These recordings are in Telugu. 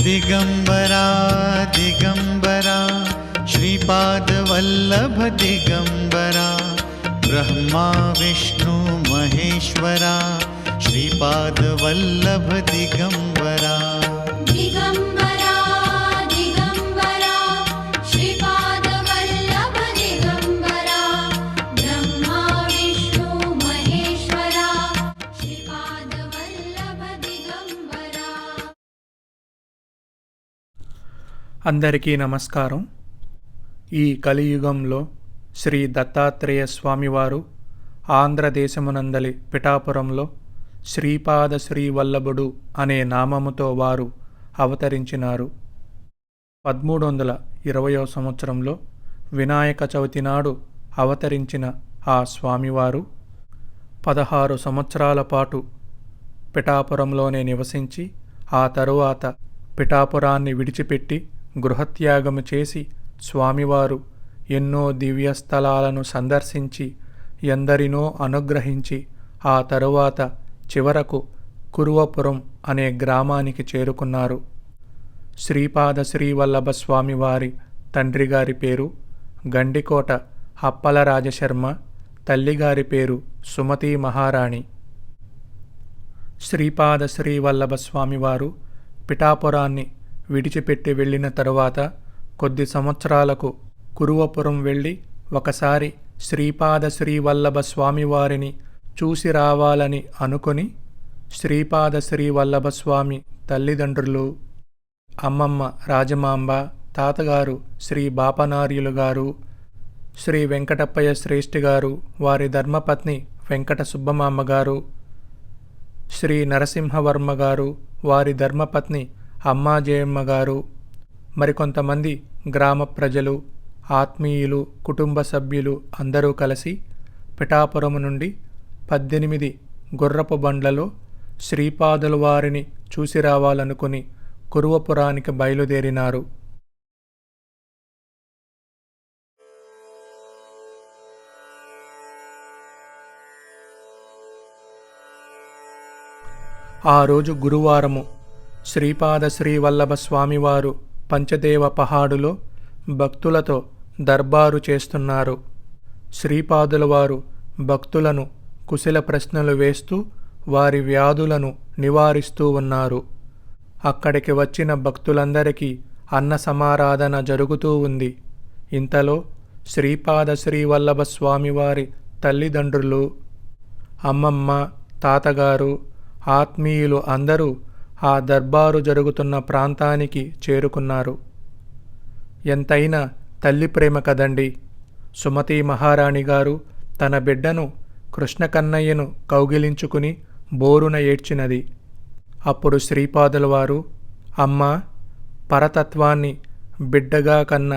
दिगंबरा दिगंबरा श्रीपादवल्लभ दिगंबरा ब्रह्मा विष्णु महेश्वरा श्रीपादवल्लभ दिगंबरा दिगंबरा दिगंबरा श्रीपादवल्लभ दिगंबरा ब्रह्मा विष्णु महेश्वरा श्रीपादवल्लभ दिगंबरा। అందరికీ నమస్కారం। ఈ కలియుగంలో శ్రీ దత్తాత్రేయ స్వామివారు ఆంధ్రదేశమునందలి పిఠాపురంలో శ్రీపాద శ్రీవల్లభుడు అనే నామముతో వారు అవతరించినారు। 1320వ సంవత్సరంలో వినాయక చవితి నాడు అవతరించిన ఆ స్వామివారు 16 సంవత్సరాల పాటు పిఠాపురంలోనే నివసించి ఆ తరువాత పిఠాపురాన్ని విడిచిపెట్టి గృహత్యాగము చేసి స్వామివారు ఎన్నో దివ్యస్థలాలను సందర్శించి ఎందరినో అనుగ్రహించి ఆ తరువాత చివరకు కురువపురం అనే గ్రామానికి చేరుకున్నారు। శ్రీపాద శ్రీవల్లభ స్వామివారి తండ్రిగారి పేరు గండికోట అప్పల రాజశర్మ, తల్లిగారి పేరు సుమతీ మహారాణి। శ్రీపాద శ్రీవల్లభ స్వామివారు పిఠాపురాన్ని విడిచిపెట్టి వెళ్ళిన తరువాత కొద్ది సంవత్సరాలకు కురువపురం వెళ్ళి ఒకసారి శ్రీపాద శ్రీవల్లభ స్వామివారిని చూసి రావాలని అనుకుని శ్రీపాద శ్రీవల్లభ స్వామి తల్లిదండ్రులు అమ్మమ్మ రాజమాంబ, తాతగారు శ్రీ బాపనార్యులు గారు, శ్రీ వెంకటప్పయ్య శ్రేష్ఠి గారు, వారి ధర్మపత్ని వెంకట సుబ్బమాంబ గారు, శ్రీ నరసింహవర్మ గారు, వారి ధర్మపత్ని అమ్మాజయమ్మ గారు, మరికొంతమంది గ్రామ ప్రజలు, ఆత్మీయులు, కుటుంబ సభ్యులు అందరూ కలిసి పిఠాపురము నుండి 18 గుర్రపు బండ్లలో శ్రీపాదుల వారిని చూసి రావాలనుకుని కురువపురానికి బయలుదేరినారు। ఆ రోజు గురువారము శ్రీపాద శ్రీవల్లభ స్వామివారు పంచదేవ పహాడులో భక్తులతో దర్బారు చేస్తున్నారు। శ్రీపాదుల వారు భక్తులను కుశల ప్రశ్నలు వేస్తూ వారి వ్యాధులను నివారిస్తూ ఉన్నారు। అక్కడికి వచ్చిన భక్తులందరికీ అన్న సమారాధన జరుగుతూ ఉంది। ఇంతలో శ్రీపాద శ్రీవల్లభ స్వామివారి తల్లిదండ్రులు, అమ్మమ్మ, తాతగారు, ఆత్మీయులు అందరూ ఆ దర్బారు జరుగుతున్న ప్రాంతానికి చేరుకున్నారు। ఎంతైనా తల్లి ప్రేమ కదండి। సుమతీ మహారాణి గారు తన బిడ్డను కృష్ణకన్నయ్యను కౌగిలించుకుని బోరున ఏడ్చినది। అప్పుడు శ్రీపాదుల వారు, అమ్మా, పరతత్వాన్ని బిడ్డగా కన్న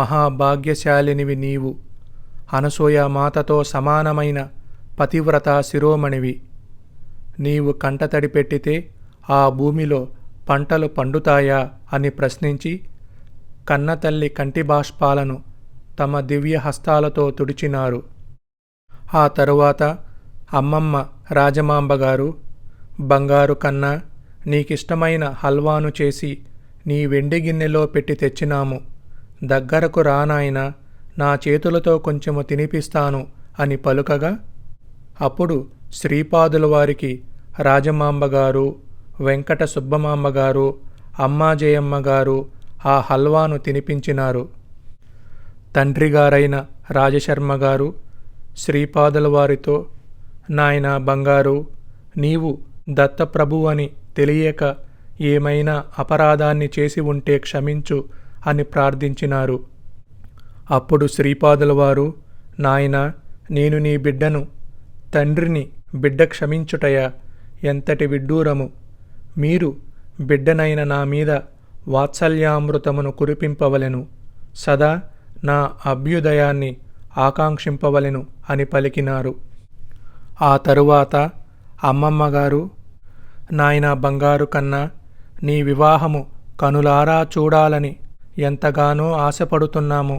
మహాభాగ్యశాలినివి నీవు, అనసూయామాతతో సమానమైన పతివ్రత శిరోమణివి, నీవు కంటతడి పెట్టితే ఆ భూమిలో పంటలు పండుతాయా అని ప్రశ్నించి కన్నతల్లి కంటి బాష్పాలను తమ దివ్య హస్తాలతో తుడిచినారు। ఆ తరువాత అమ్మమ్మ రాజమాంబ గారు, బంగారు కన్నా, నీకిష్టమైన హల్వాను చేసి నీ వెండి గిన్నెలో పెట్టి తెచ్చినాము, దగ్గరకు రానాయన, నా చేతులతో కొంచెము తినిపిస్తాను అని పలుకగా అప్పుడు శ్రీపాదుల వారికి రాజమాంబ గారు, వెంకట సుబ్బమాంబ గారు, అమ్మాజయమ్మ గారు ఆ హల్వాను తినిపించినారు। తండ్రిగారైన రాజశర్మ గారు శ్రీపాదుల వారితో, నాయనా బంగారు, నీవు దత్తప్రభు అని తెలియక ఏమైనా అపరాధాన్ని చేసి ఉంటే క్షమించు అని ప్రార్థించినారు। అప్పుడు శ్రీపాదుల వారు, నాయనా, నేను నీ బిడ్డను, తండ్రిని బిడ్డ క్షమించుటయా ఎంతటి విడ్డూరము, మీరు బిడ్డనైన నా మీద వాత్సల్యామృతమును కురిపింపవలెను, సదా నా అభ్యుదయాన్ని ఆకాంక్షింపవలెను అని పలికినారు। ఆ తరువాత అమ్మమ్మగారు, నాయనా బంగారు కన్నా, నీ వివాహము కనులారా చూడాలని ఎంతగానో ఆశపడుతున్నాము,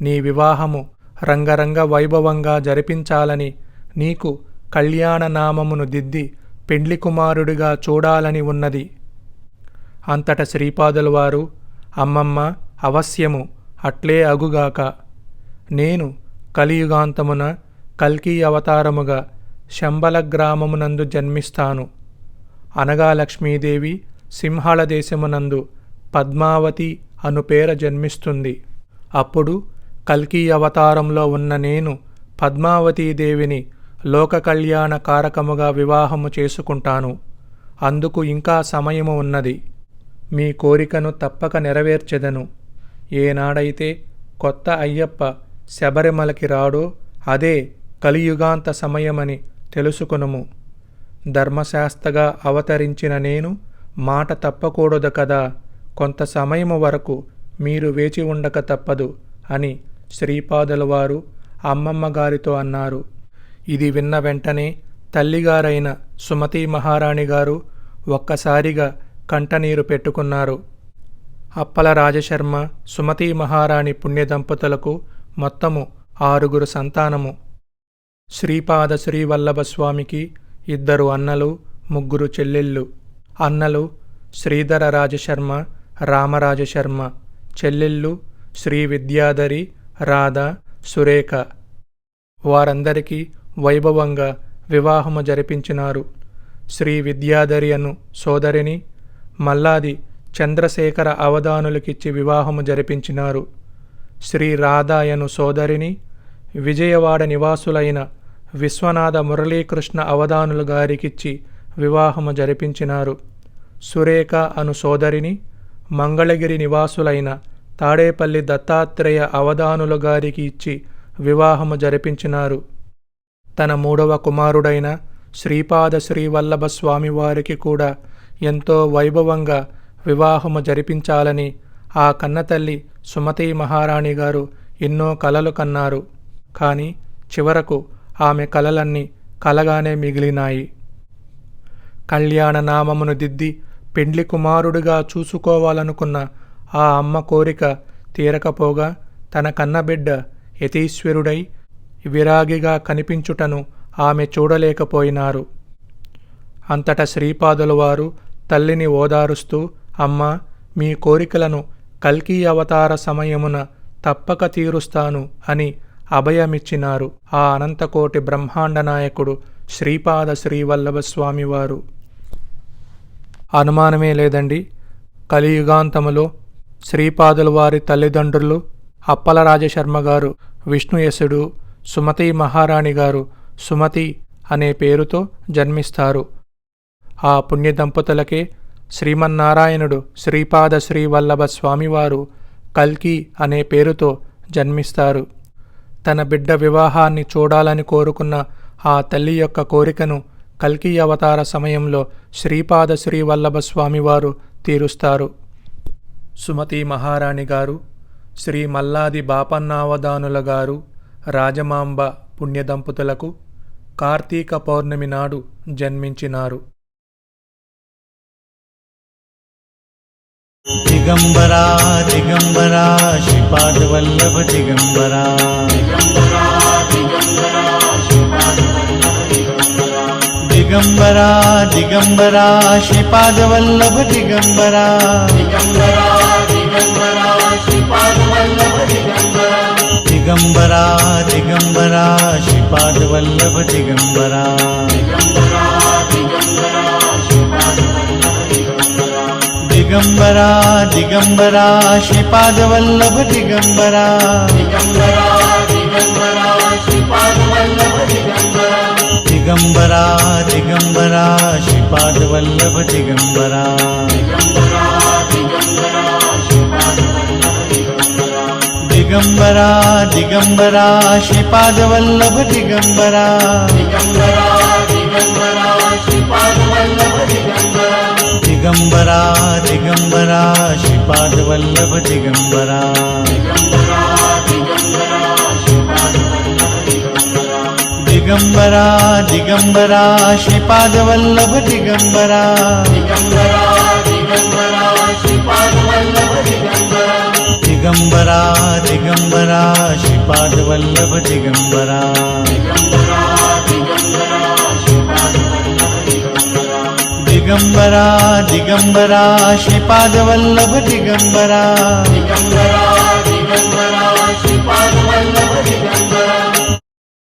నీ వివాహము రంగరంగ వైభవంగా జరిపించాలని నీకు కళ్యాణ నామమును దిద్ది పెండ్లి కుమారుడిగా చూడాలని ఉన్నది అంతట శ్రీపాదుల వారు, అమ్మమ్మ, అవశ్యము అట్లే అగుగాక. నేను కలియుగాంతమున కల్కి అవతారముగా శంబల గ్రామమునందు జన్మిస్తాను. అనగా లక్ష్మీదేవి సింహళ దేశమునందు పద్మావతి అను పేర జన్మిస్తుంది. అప్పుడు కల్కి అవతారంలో ఉన్న నేను పద్మావతీదేవిని లోక కళ్యాణ కారకముగా వివాహము చేసుకుంటాను. అందుకు ఇంకా సమయము ఉన్నది. మీ కోరికను తప్పక నెరవేర్చెదను. ఏనాడైతే కొత్త అయ్యప్ప శబరిమలకి రాడో అదే కలియుగాంత సమయమని తెలుసుకొనుము. ధర్మశాస్త్రగా అవతరించిన నేను మాట తప్పకూడదు కదా, కొంత సమయము వరకు మీరు వేచి ఉండక తప్పదు అని శ్రీపాదుల వారు అమ్మమ్మ గారితో అన్నారు. ఇది విన్న వెంటనే తల్లిగారైన సుమతీ మహారాణి గారు ఒక్కసారిగా కంటనీరు పెట్టుకున్నారు. అప్పల రాజశర్మ, సుమతీ మహారాణి పుణ్యదంపతులకు మొత్తము 6 సంతానము. శ్రీపాద శ్రీవల్లభ స్వామికి 2 అన్నలు, 3 చెల్లెళ్ళు. అన్నలు శ్రీధర రాజశర్మ, రామరాజశర్మ. చెల్లెళ్ళు శ్రీ విద్యాధరి, రాధ, సురేఖ. వారందరికీ వైభవంగా వివాహము జరిపించినారు. శ్రీ విద్యాధరి అను సోదరిని మల్లాది చంద్రశేఖర అవధానులకిచ్చి వివాహము జరిపించినారు. శ్రీ రాధాయను సోదరిని విజయవాడ నివాసులైన విశ్వనాథ మురళీకృష్ణ అవధానుల గారికిచ్చి వివాహము జరిపించినారు. సురేఖ అను సోదరిని మంగళగిరి నివాసులైన తాడేపల్లి దత్తాత్రేయ అవధానుల గారికి ఇచ్చి వివాహము జరిపించినారు. తన 3వ కుమారుడైన శ్రీపాద శ్రీవల్లభ స్వామివారికి కూడా ఎంతో వైభవంగా వివాహము జరిపించాలని ఆ కన్నతల్లి సుమతీ మహారాణి గారు ఎన్నో కలలు కన్నారు. కానీ చివరకు ఆమె కలలన్నీ కలగానే మిగిలినాయి. కళ్యాణ నామమును దిద్ది పెండ్లి కుమారుడిగా చూసుకోవాలనుకున్న ఆ అమ్మ కోరిక తీరకపోగా తన కన్నబిడ్డ యతీశ్వరుడై విరాగిగా కనిపించుటను ఆమె చూడలేకపోయినారు. అంతట శ్రీపాదుల వారు తల్లిని ఓదారుస్తూ, అమ్మా, మీ కోరికలను కల్కి అవతార సమయమున తప్పక తీరుస్తాను అని అభయమిచ్చినారు ఆ అనంతకోటి బ్రహ్మాండ నాయకుడు శ్రీపాద శ్రీవల్లభ స్వామివారు. అనుమానమే లేదండి, కలియుగాంతములో శ్రీపాదుల వారి తల్లిదండ్రులు అప్పల రాజశర్మ గారు విష్ణుయసుడు, సుమతీ మహారాణి గారు సుమతి అనే పేరుతో జన్మిస్తారు. ఆ పుణ్య దంపతులకే శ్రీమన్నారాయణుడు శ్రీపాద శ్రీవల్లభ స్వామివారు కల్కి అనే పేరుతో జన్మిస్తారు. తన బిడ్డ వివాహాన్ని చూడాలని కోరుకున్న ఆ తల్లి యొక్క కోరికను కల్కి అవతార సమయంలో శ్రీపాద శ్రీవల్లభ స్వామివారు తీరుస్తారు. సుమతీ మహారాణి గారు శ్రీ మల్లాది బాపన్నావధానుల గారు రాజమాంబ పుణ్యదంపతులకు కార్తీక పౌర్ణమి నాడు జన్మించినారు. दिगंबरा दिगंबरा श्रीपाद वल्लभ दिगंबरा दिगंबरा दिगंबरा श्रीपाद वल्लभ दिगंबरा दिगंबरा दिगंबरा श्रीपाद वल्लभ दिगंबरा दिगंबरा दिगंबरा श्रीपाद वल्लभ दिगंबरा दिगंबरा दिगंबरा श्रीपाद वल्लभ दिगंबरा दिगंबरा दिगंबरा श्रीपाद वल्लभ दिगंबरा दिगंबरा दिगंबरा श्रीपाद वल्लभ दिगंबरा दिगंबरा दिगंबरा श्रीपाद वल्लभ दिगंबरा दिगंबरा दिगंबरा श्रीपाद वल्लभ दिगंबरा दिगंबरा दिगंबरा श्रीपादवल्लभ दिगंबरा दिगंबरा दिगंबरा श्रीपाद वल्लभ दिगंबरा